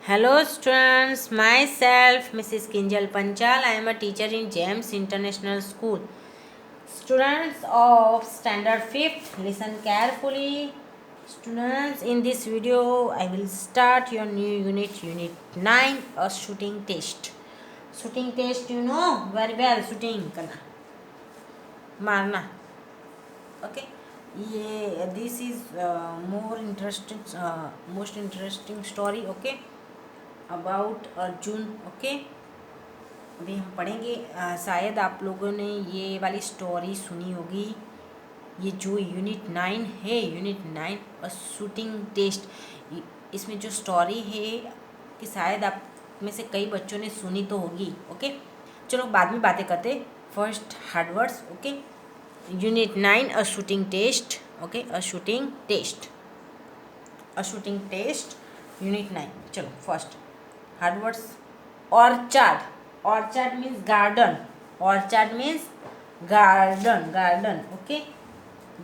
Hello students, myself Mrs. Kinjal Panchal. I am a teacher in James International School. Students of standard 5th, listen carefully. Students, in this video I will start your new unit 9, a shooting test. Shooting test you know very well, shooting करना, मारना. Okay, ये this is most interesting story. Okay, about Arjun. Okay, अभी हम पढ़ेंगे. शायद आप लोगों ने ये वाली स्टोरी सुनी होगी. ये जो यूनिट 9 है, यूनिट 9 और शूटिंग टेस्ट, इसमें जो स्टोरी है कि शायद आप में से कई बच्चों ने सुनी तो होगी. ओके, चलो बाद में बातें करते. First hard words. ओके, यूनिट 9 अ शूटिंग टेस्ट. ओके, अ शूटिंग टेस्ट, अ शूटिंग टेस्ट, यूनिट 9. चलो first hard words. Orchard. Orchard means garden. Orchard means garden. Garden. Okay,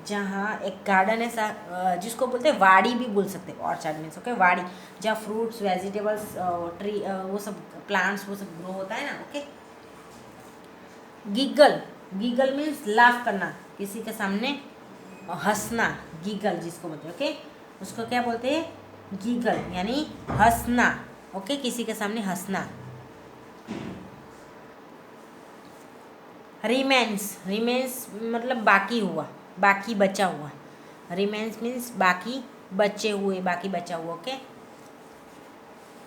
जहाँ एक गार्डन है, जिसको बोलते हैं वाड़ी भी बोल सकते हैं. ऑर्चार्ड मीन्स ओके वाड़ी, जहाँ फ्रूट्स, वेजिटेबल्स, ट्री, वो सब प्लांट्स वो सब ग्रो होता है ना. ओके, गीगल. गीगल मीन्स लाफ करना, किसी के सामने हंसना. गीगल जिसको बोलते हैं. ओके, उसको क्या बोलते हैं? गीगल, यानी हंसना. ओके, किसी के सामने हंसना. रिमेन्स. रिमेन्स मतलब बाकी हुआ, बाकी बचा हुआ. रिमेन्स मीन्स बाकी बचे हुए, बाकी बचा हुआ. Okay,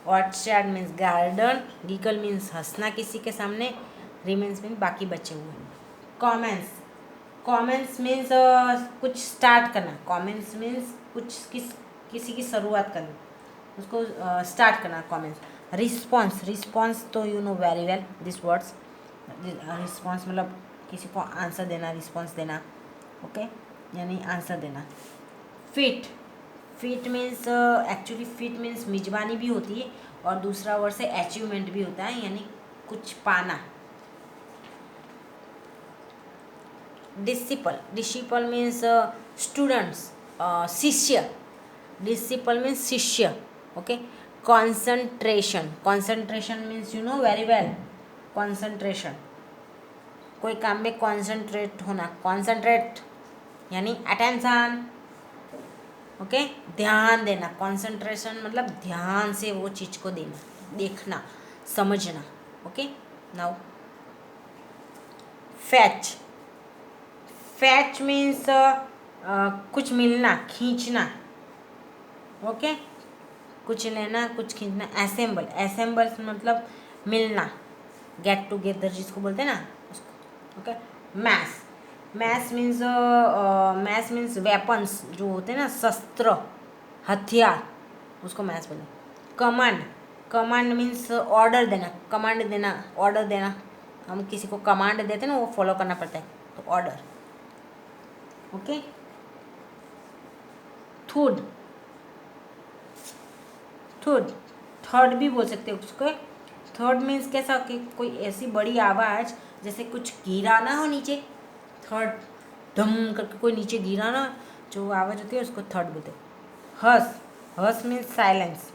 orchard means garden. Giggle means हंसना किसी के सामने. रिमेन्स मीन्स बाकी बचे हुए. कॉमेंस. कॉमेंस मीन्स कुछ स्टार्ट करना. कॉमेंस मीन्स कुछ किसी की शुरुआत करना, उसको स्टार्ट करना. कॉमेंट्स. रिस्पॉन्स. रिस्पॉन्स तो you know very well this words. Response मतलब किसी को आंसर देना, रिस्पॉन्स देना. ओके, यानी आंसर देना. Fit. Fit means actually fit means मेजबानी भी होती है, और दूसरा वर्ड से अचीवमेंट भी होता है, यानी कुछ पाना. डिसिपल. डिसिपल मीन्स स्टूडेंट्स, शिष्य. डिसिपल मीन्स शिष्य. Okay, concentration. Concentration means you know very well, concentration, कोई काम में कॉन्सेंट्रेट होना. कॉन्सेंट्रेट यानी अटेंशन. ओके, ध्यान देना. कॉन्सेंट्रेशन मतलब ध्यान से वो चीज़ को देना, देखना, समझना. Okay, now fetch. Fetch means कुछ मिलना, खींचना. ओके, कुछ लेना, कुछ खींचना. असेंबल. असेंबल मतलब मिलना, गेट टुगेदर जिसको बोलते हैं ना उसको. Okay, mace. Mace means mace means weapons जो होते हैं ना, शस्त्र, हथियार, उसको मैस बोलते हैं. कमांड. कमांड मीन्स ऑर्डर देना. कमांड देना, ऑर्डर देना. हम किसी को कमांड देते हैं ना, वो फॉलो करना पड़ता है, तो ऑर्डर. ओके, थूड. थर्ड. थर्ड भी बोल सकते हो उसको. थर्ड मीन्स कैसा कि कोई ऐसी बड़ी आवाज़, जैसे कुछ गिरा ना हो नीचे. थर्ड, धम करके कोई नीचे गिरा ना, जो आवाज़ होती है उसको थर्ड बोलते हैं. हस. हस मीन्स साइलेंस,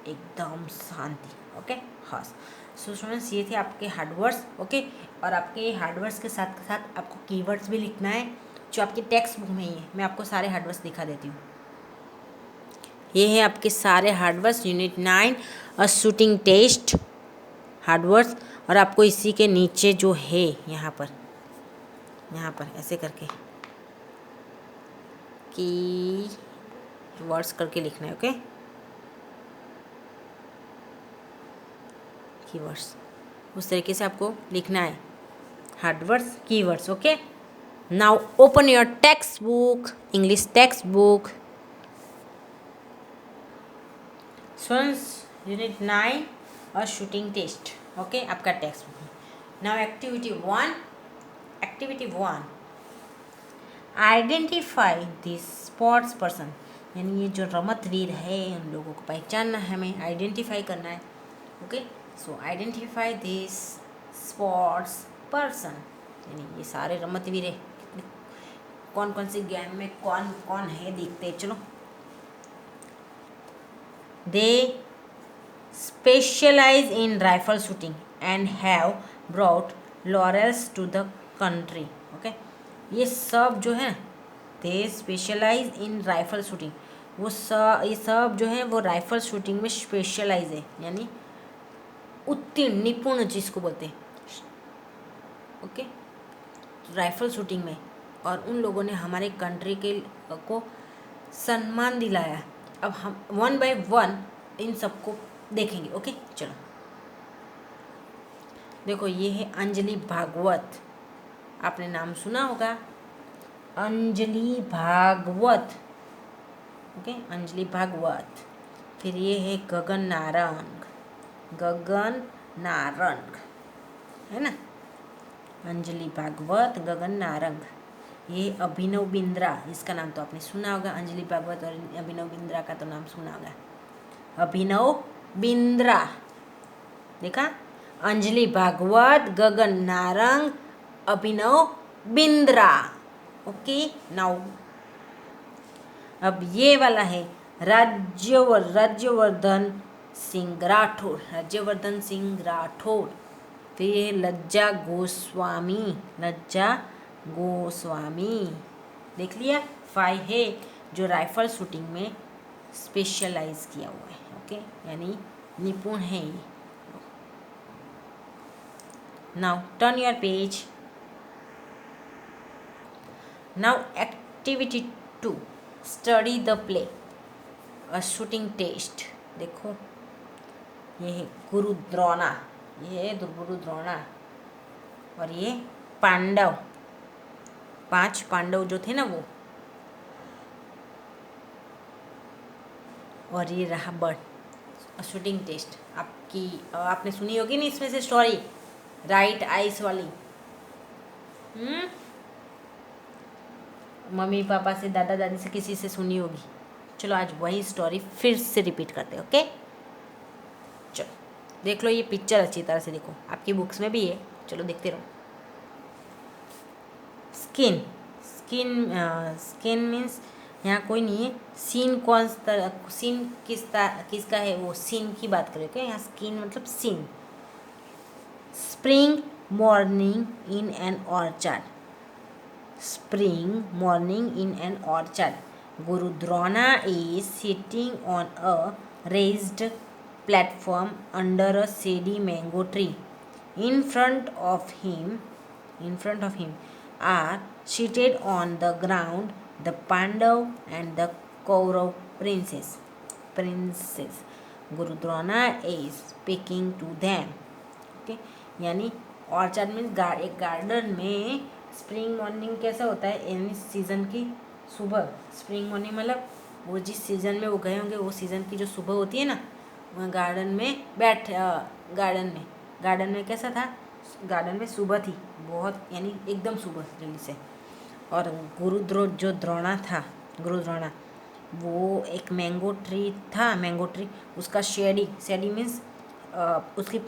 एकदम शांति. ओके, हस. सो स्टूडेंट्स, ये थे आपके हार्डवर्ड्स. ओके, और आपके हार्डवर्ड्स के साथ साथ आपको कीवर्ड्स भी लिखना है, जो आपकी टेक्स्ट बुक में ही है. मैं आपको सारे हार्डवर्ड्स दिखा देती हूँ. ये है आपके सारे हार्डवर्ड्स, यूनिट 9 अ शूटिंग टेस्ट हार्डवर्ड्स. और आपको इसी के नीचे जो है यहाँ पर ऐसे करके की वर्ड्स करके लिखना है. ओके, कीवर्ड्स उस तरीके से आपको लिखना है, hard words, keywords. Okay, now open your text book, English text book. Students, unit 9 और शूटिंग टेस्ट. ओके, आपका text book. Now activity 1. Activity 1, identify this sports person. यानी ये जो रमतवीर है, उन लोगों को पहचानना है, हमें आइडेंटिफाई करना है. Okay, so identify this sports person, यानी ये सारे रमतवीर है. कौन कौन सी गेम में कौन कौन है देखते हैं. चलो. दे specialize in rifle shooting and have brought laurels to the country. Okay, ये सब जो है दे स्पेशलाइज इन राइफल शूटिंग, ये सब जो है वो राइफल शूटिंग में स्पेशलाइज है, यानी उत्तीर्ण निपुण जिसको बोलते हैं, ओके, राइफल शूटिंग में, और उन लोगों ने हमारे कंट्री के को सम्मान दिलाया। अब हम वन बाय वन इन सबको देखेंगे। ओके, चलो देखो, ये है अंजलि भागवत, आपने नाम सुना होगा, अंजलि भागवत। ओके, अंजलि भागवत। फिर ये है गगन नारंग, गगन नारंग, है ना, अंजलि भागवत, गगन नारंग। ये अभिनव बिंद्रा, इसका नाम तो आपने सुना होगा, अंजलि भागवत और अभिनव बिंद्रा का तो नाम सुना होगा, अभिनव बिंद्रा। देखा, अंजलि भागवत, गगन नारंग, अभिनव बिंद्रा। ओके, नाउ अब ये वाला है राज्यवर्धन सिंह राठौर, राज्यवर्धन सिंह राठौर। फिर ये लज्जा गोस्वामी, लज्जा गोस्वामी। देख लिया, 5 है जो राइफल शूटिंग में स्पेशलाइज किया हुआ है। ओके, यानी निपुण है ये। Now turn your page. Now activity 2, study the play, a shooting test. देखो, ये है गुरु द्रोणा, ये है गुरु द्रोणा, और ये पांडव, 5 पांडव जो थे ना वो, और ये रहा बर्ड। शूटिंग टेस्ट आपने सुनी होगी नहीं इसमें से स्टोरी, राइट आइस वाली, मम्मी पापा से, दादा दादी से, किसी से सुनी होगी। चलो आज वही स्टोरी फिर से रिपीट करते हैं। ओके, चलो देख लो, ये पिक्चर अच्छी तरह से देखो, आपकी बुक्स में भी है, चलो देखते रहो। स्किन, स्किन मीन्स यहाँ कोई नहीं है, सीन सीन किसका है, वो सीन की बात करें। ओके, यहाँ स्किन मतलब scene. Spring morning in an orchard, spring morning in an orchard. Guru Drona is sitting on a raised platform under a shady mango tree. In front of him are seated on the ground the Pandav and the Kaurav princes. Guru Drona is speaking to them. Okay, यानी orchard में एक garden में spring morning कैसा होता है, यानी season की सुबह। स्प्रिंग मॉर्निंग मतलब वो जिस सीज़न में वो गए होंगे वो सीज़न की जो सुबह होती है ना, वहाँ गार्डन में गार्डन में कैसा था, गार्डन में सुबह थी बहुत, यानी एकदम सुबह जल्दी से। और जो द्रोणा था, गुरु द्रोणा, वो एक मैंगो ट्री था, मैंगो ट्री, उसका शेडी मीन्स उसकी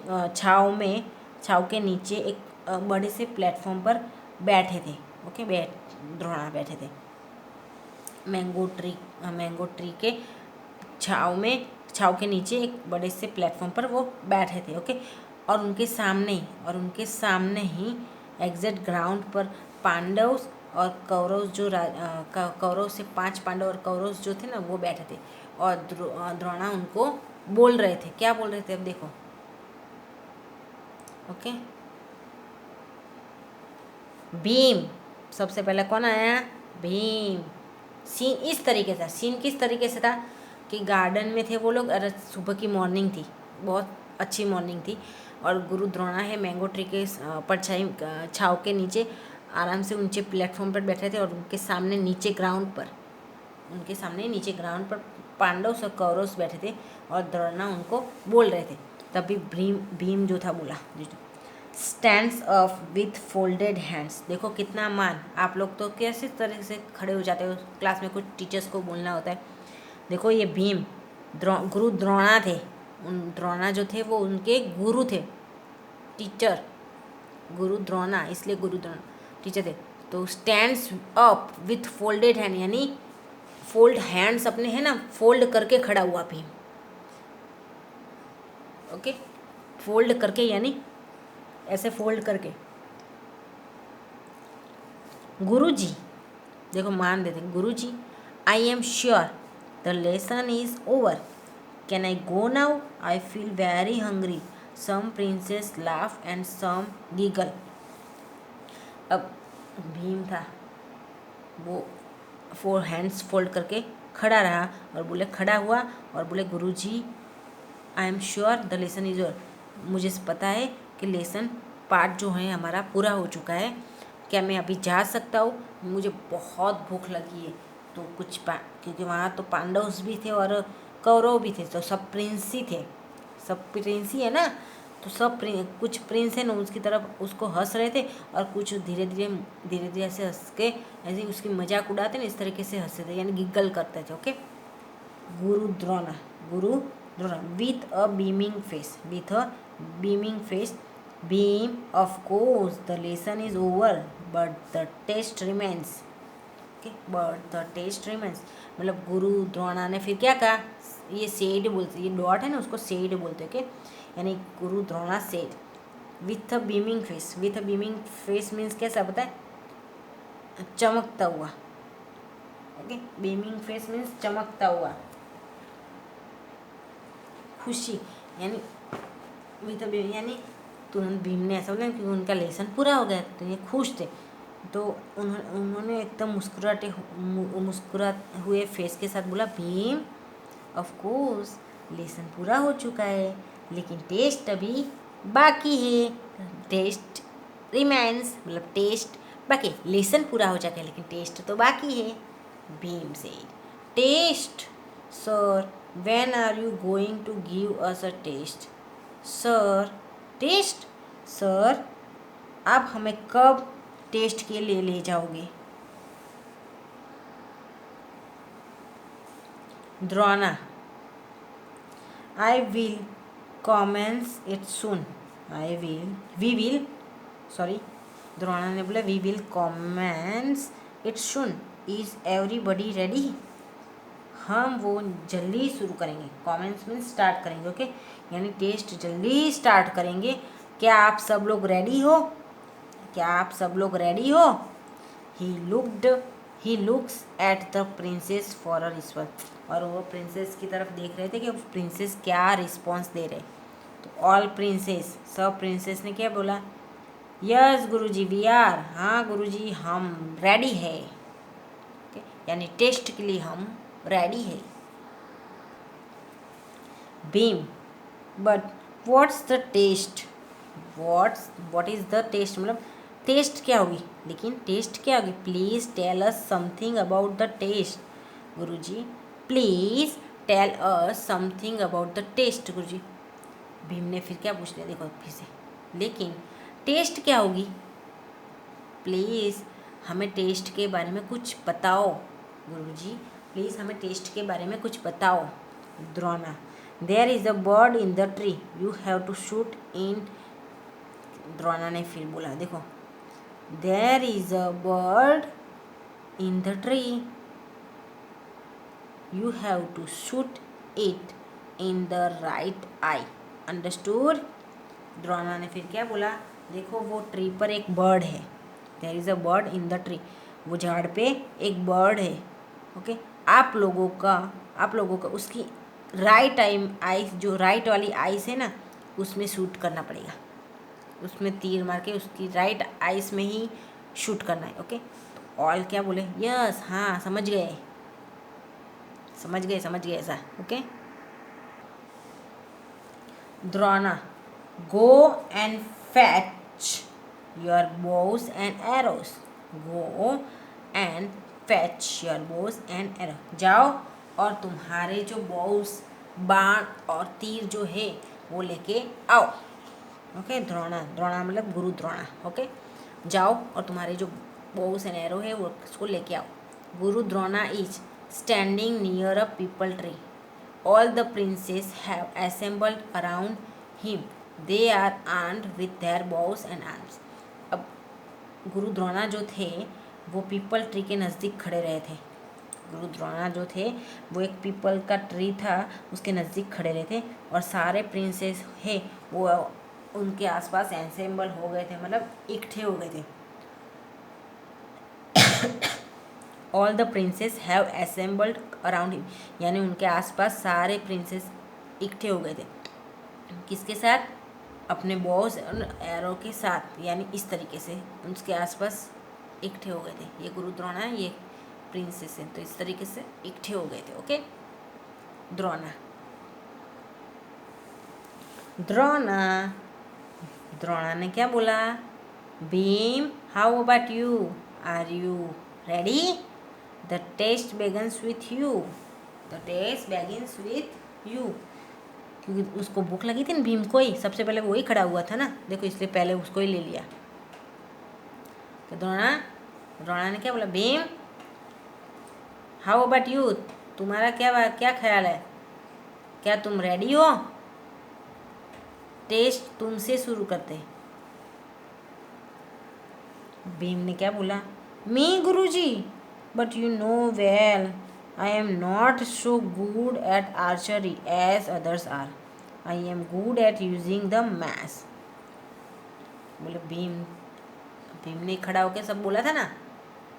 छाँव के नीचे एक बड़े से प्लेटफॉर्म पर बैठे थे। ओके, द्रोणा बैठे थे मैंगो ट्री के छाँव के नीचे एक बड़े से प्लेटफॉर्म पर वो बैठे थे। ओके, और उनके सामने ही एग्जैक्ट ग्राउंड पर पांडव और कौरव, जो कौरव से 5 पांडव और कौरव जो थे ना वो बैठे थे, और द्रोणा उनको बोल रहे थे। क्या बोल रहे थे, अब देखो। ओके, भीम, सबसे पहले कौन आया, भीम। सीन इस तरीके से, सीन किस तरीके से था कि गार्डन में थे वो लोग, और सुबह की मॉर्निंग थी, बहुत अच्छी मॉर्निंग थी, और गुरु द्रोणा है मैंगो ट्री के परछाई छाँव के नीचे आराम से ऊंचे प्लेटफॉर्म पर बैठे थे, और उनके सामने नीचे ग्राउंड पर पांडव और कौरव बैठे थे, और द्रोणा उनको बोल रहे थे। तभी भीम जो था बोला, stands up with folded hands. देखो कितना मान, आप लोग तो कैसे तरह से खड़े हो जाते हो, क्लास में कुछ टीचर्स को बोलना होता है। देखो ये भीम गुरु द्रोणा थे, उन द्रोणा जो थे वो उनके गुरु थे, टीचर, गुरु द्रोणा, इसलिए गुरु द्रोणा टीचर थे। तो stands up with folded hand, यानी फोल्ड हैंड्स अपने है ना, फोल्ड करके खड़ा हुआ भीम। ओके, फोल्ड करके यानी ऐसे फोल्ड करके। गुरुजी, देखो मान देते हैं, guruji I am sure the lesson is over, can I go now, I feel very hungry, some princes laugh and some giggle. अब भीम था, वो फोर हैंड्स फोल्ड करके खड़ा रहा और बोले, खड़ा हुआ और बोले, guruji I am sure the lesson is over, मुझे पता है कि लेसन पार्ट जो है हमारा पूरा हो चुका है, क्या मैं अभी जा सकता हूँ, मुझे बहुत भूख लगी है। तो कुछ क्योंकि वहाँ तो पांडव भी थे और कौरव भी थे, तो सब प्रिंस ही थे, सब प्रिंस ही है ना, तो सब कुछ प्रिंस है ना उसकी तरफ उसको हंस रहे थे और कुछ धीरे धीरे ऐसे हंस के ऐसे उसकी मजाक उड़ाते ना, इस तरीके से हंसते थे यानी गिग्गल करते थे। Okay, Guru Drona with a beaming face, beam, of course the lesson is over but the test remains। okay, but the test remains मतलब गुरु द्रोणा ने फिर क्या कहा, ये सेड बोलते, ये डॉट है ना उसको सेड बोलते। ओके, यानी गुरु Drona said with a beaming face means कैसा पता है, चमकता हुआ। ओके, बीमिंग फेस मीन्स चमकता हुआ, खुशी यानी विथ यानी तुरंत भीम ने ऐसा बोला क्योंकि उनका लेसन पूरा हो गया तो ये खुश थे, तो उन्होंने एकदम मुस्कुरा हुए फेस के साथ बोला, भीम ऑफ कोर्स लेसन पूरा हो चुका है लेकिन टेस्ट अभी बाकी है, टेस्ट रिमेंस मतलब टेस्ट बाकी, लेसन पूरा हो चुका है लेकिन टेस्ट तो बाकी है। Bhim said, test sir, when are you going to give us a taste? Sir, test sir, आप हमें कब टेस्ट के लिए ले जाओगे? Drona, I will commence it soon. We will, sorry, Drona ने बोला we will commence it soon. Is everybody ready? हम वो जल्दी शुरू करेंगे, कॉमेंट्स में स्टार्ट करेंगे। ओके, यानी टेस्ट जल्दी स्टार्ट करेंगे, क्या आप सब लोग रेडी हो? क्या आप सब लोग रेडी हो? He looks at the princess for a response, और वो प्रिंसेस की तरफ देख रहे थे कि प्रिंसेस क्या रिस्पॉन्स दे रहे। तो ऑल प्रिंसेस, सब प्रिंसेस ने क्या बोला, यस गुरुजी वी आर, हाँ गुरुजी हम रेडी है। यानी टेस्ट के लिए हम रेडी है। Bhim, but what's the test, what is the test मतलब टेस्ट क्या होगी, लेकिन टेस्ट क्या होगी, please tell us something about the test. Guruji please tell us something about the test. Guruji, Bhim ने फिर क्या पूछ लिया, देखो फिर से, लेकिन टेस्ट क्या होगी, प्लीज हमें टेस्ट के बारे में कुछ बताओ। गुरुजी प्लीज़ हमें टेस्ट के बारे में कुछ बताओ। Drona, there is a bird in the tree, you have to shoot in. Drona ने फिर बोला, देखो, there is a bird in the tree, you have to shoot it in the right eye, understood. Drona ने फिर क्या बोला, देखो वो ट्री पर एक बर्ड है, there is a bird in the tree, वो झाड़ पे एक बर्ड है। ओके, आप लोगों का उसकी राइट आई जो राइट वाली आइस है ना उसमें शूट करना पड़ेगा, उसमें तीर मार के उसकी राइट आइस में ही शूट करना है। ओके, तो ऑल क्या बोले, यस हाँ समझ गए ऐसा। Okay, Drona, go and fetch your Bose and arrows, go and fetch your Bose and arrow, जाओ और तुम्हारे जो बोस बाण और तीर जो है वो लेके आओ। ओके, द्रोणा मतलब गुरु द्रोणा। ओके, जाओ और तुम्हारे जो बोस एंड एरो है वो उसको लेके आओ। Guru Drona is standing near a peepal tree, all the princes have assembled around him, they are armed with their bows and arms. अब गुरु द्रोणा जो थे वो पीपल ट्री के नज़दीक खड़े रहे थे। गुरु द्रोणा जो थे वो एक पीपल का ट्री था उसके नज़दीक खड़े रहे थे और सारे प्रिंसेस है वो उनके आसपास एंसेंबल हो गए थे, मतलब इकट्ठे हो गए थे। All the princes have assembled around him, यानी उनके आसपास सारे प्रिंसेस इकट्ठे हो गए थे। किसके साथ? अपने बॉस और एरो के साथ, यानी इस तरीके से उसके आसपास इकट्ठे हो गए थे। ये गुरु द्रोणा है, ये प्रिंसेस है, तो इस तरीके से इकट्ठे हो गए थे। ओके, द्रोणा द्रोणा द्रोणा ने क्या बोला? Bhim, how about you? Are you ready? The test begins with you. The test begins with you. क्योंकि उसको भूख लगी थी ना भीम को ही, सबसे पहले वही खड़ा हुआ था ना, देखो इसलिए पहले उसको ही ले लिया। तो द्रोणा ने क्या बोला? Bhim, how about you? तुम्हारा क्या ख्याल है? क्या तुम रेडी हो? टेस्ट तुमसे शुरू करते। भीम ने क्या बोला? Me guruji, but you know well I am not so good at archery as others are. I am good at using the mace. बोले भीम ने खड़ा होकर सब बोला था ना,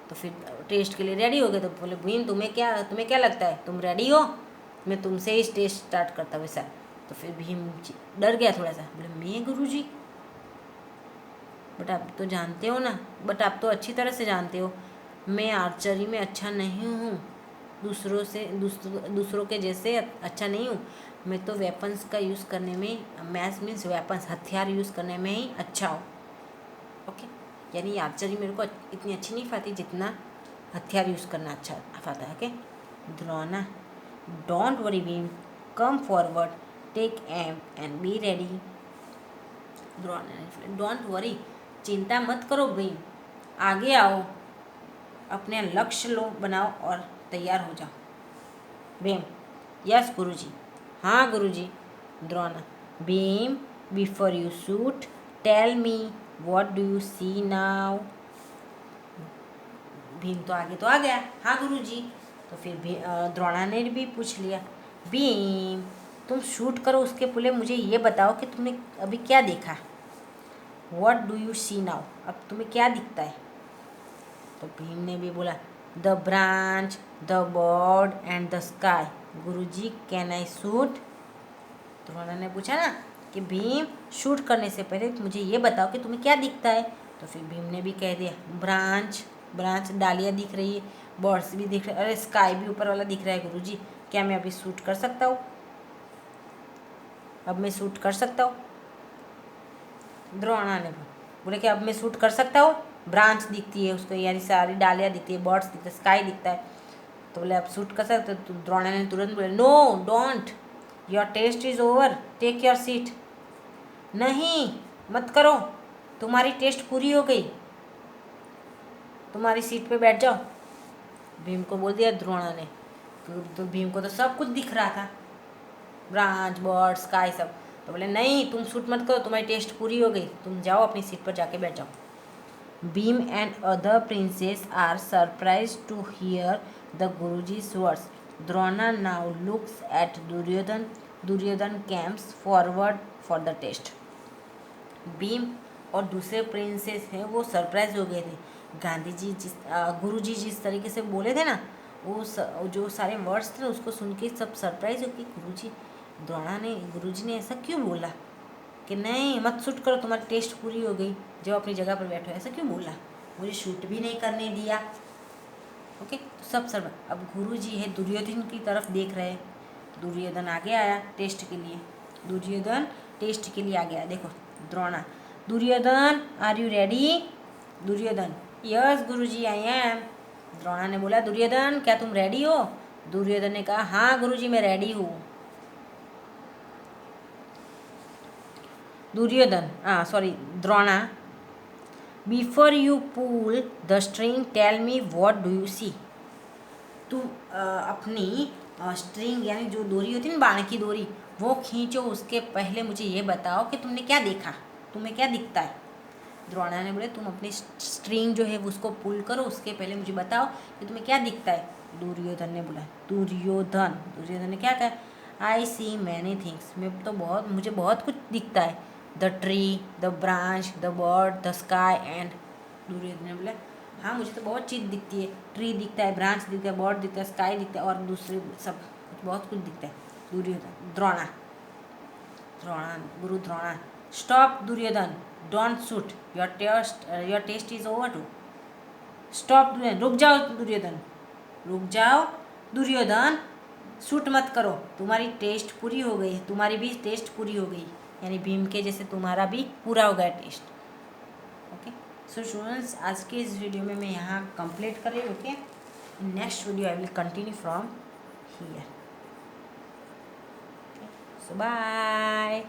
तो फिर टेस्ट के लिए रेडी हो गए। तो बोले भीम, तुम्हें क्या लगता है, तुम रेडी हो? मैं तुमसे ही टेस्ट स्टार्ट करता वैसा। तो फिर भीम डर गया थोड़ा सा, बोले मैं गुरुजी? बट आप तो जानते हो ना, बट आप तो अच्छी तरह से जानते हो मैं आर्चरी में अच्छा नहीं हूँ, दूसरों के जैसे अच्छा नहीं हूँ। मैं तो वेपन्स का यूज़ करने में, मैस मीन्स वेपन्स, हथियार यूज़ करने में ही अच्छा हूँ। ओके, यानी आर्चरी मेरे को इतनी अच्छी नहीं पाती जितना हथियार यूज़ करना अच्छा आता है। Okay, Drona, don't worry Bhim, come forward, take aim and be ready. Drona, don't worry, चिंता मत करो भीम, आगे आओ, अपने लक्ष्य बनाओ और तैयार हो जाओ। भीम, यस गुरुजी, हाँ guruji. Drona, Bhim, before you shoot tell me what do you see now. Bhim तो आ गया, हाँ गुरुजी। तो फिर द्रोणा ने भी पूछ लिया, भीम तुम शूट करो उसके पहले मुझे ये बताओ कि तुमने अभी क्या देखा। What do you see now, अब तुम्हें क्या दिखता है? तो भीम ने भी बोला, the branch, the bird and the sky. Guruji, can I shoot? तो उन्होंने पूछा ना कि भीम शूट करने से पहले मुझे ये बताओ कि तुम्हें क्या दिखता है। तो फिर भीम ने भी कह दिया, ब्रांच डालियाँ दिख रही है, बर्ड्स भी दिख रहे, अरे स्काई भी ऊपर वाला दिख रहा है गुरुजी, क्या मैं अभी शूट कर सकता हूँ? अब मैं शूट कर सकता हूँ? द्रोणा ने बोले कि अब मैं शूट कर सकता हूँ, ब्रांच दिखती है उसको, यानी सारी डालियाँ दिखती है, बर्ड्स दिखते हैं, स्काई दिखता है। तो बोले अब शूट कर सकते। तो द्रोणा ने तुरंत बोले, no don't, your test is over, take your seat. नहीं, मत करो, तुम्हारी टेस्ट पूरी हो गई, तुम्हारी सीट पे बैठ जाओ। भीम को बोल दिया द्रोणा ने। तो भीम को तो सब कुछ दिख रहा था, ब्रांच, बर्ड, स्काई सब। तो बोले नहीं, तुम शूट मत करो, तुम्हारी टेस्ट पूरी हो गई, तुम जाओ अपनी सीट पर जाके बैठ जाओ। Bhim and other princes are surprise to hear the Guruji's words. Drona now looks at Duryodhan camps forward for the test. Bhim और दूसरे प्रिंसेस हैं वो सरप्राइज हो गए थे। गुरुजी जिस तरीके से बोले थे ना, जो सारे वर्ड्स थे उसको सुन के सब सरप्राइज हो कि गुरुजी ने ऐसा क्यों बोला कि नहीं मत शूट करो, तुम्हारी टेस्ट पूरी हो गई, जब अपनी जगह पर बैठो, ऐसा क्यों बोला, मुझे शूट भी नहीं करने दिया। ओके, तो सब सर अब गुरुजी है दुर्योधन की तरफ देख रहे हैं। दुर्योधन आगे आया टेस्ट के लिए, आ गया। देखो Drona, Duryodhan are you ready? Duryodhan, yes Guruji I am. Drona ने बोला, दुर्योधन क्या तुम रेडी हो? दुर्योधन ने कहा, हाँ गुरुजी मैं रेडी हूँ। Drona, before you pull the string tell me what do you see. तू अपनी स्ट्रिंग यानी जो डोरी होती है ना, बाण की डोरी, वो खींचो, उसके पहले मुझे ये बताओ कि तुमने क्या देखा, तुम्हें क्या दिखता है। द्रोणा ने बोले, तुम अपनी स्ट्रिंग जो है उसको पुल करो, उसके पहले मुझे बताओ कि तुम्हें क्या दिखता है। दुर्योधन ने बोला। दुर्योधन ने क्या कहा, आई सी मैनी थिंग्स, मुझे बहुत कुछ दिखता है। The tree, the branch, the bird, the sky and. Duryodhan ने बोला हाँ मुझे तो बहुत चीज़ दिखती है, ट्री दिखता है, ब्रांच दिखता है, बर्ड दिखता है, स्काई दिखता है और दूसरे सब बहुत कुछ दिखता है। Duryodhan, Drona, Guru Drona, stop Duryodhan, don't shoot, your test is over too. Stop Duryodhan, रुक जाओ दुर्योधन, शूट मत करो, तुम्हारी टेस्ट पूरी हो गई, तुम्हारी भी टेस्ट पूरी हो गई, यानी भीम के जैसे तुम्हारा भी पूरा हो गया टेस्ट। ओके सो स्टूडेंट्स, आज के इस वीडियो में मैं यहाँ कंप्लीट कर रही हूँ। Okay, next video I will continue from here. So bye.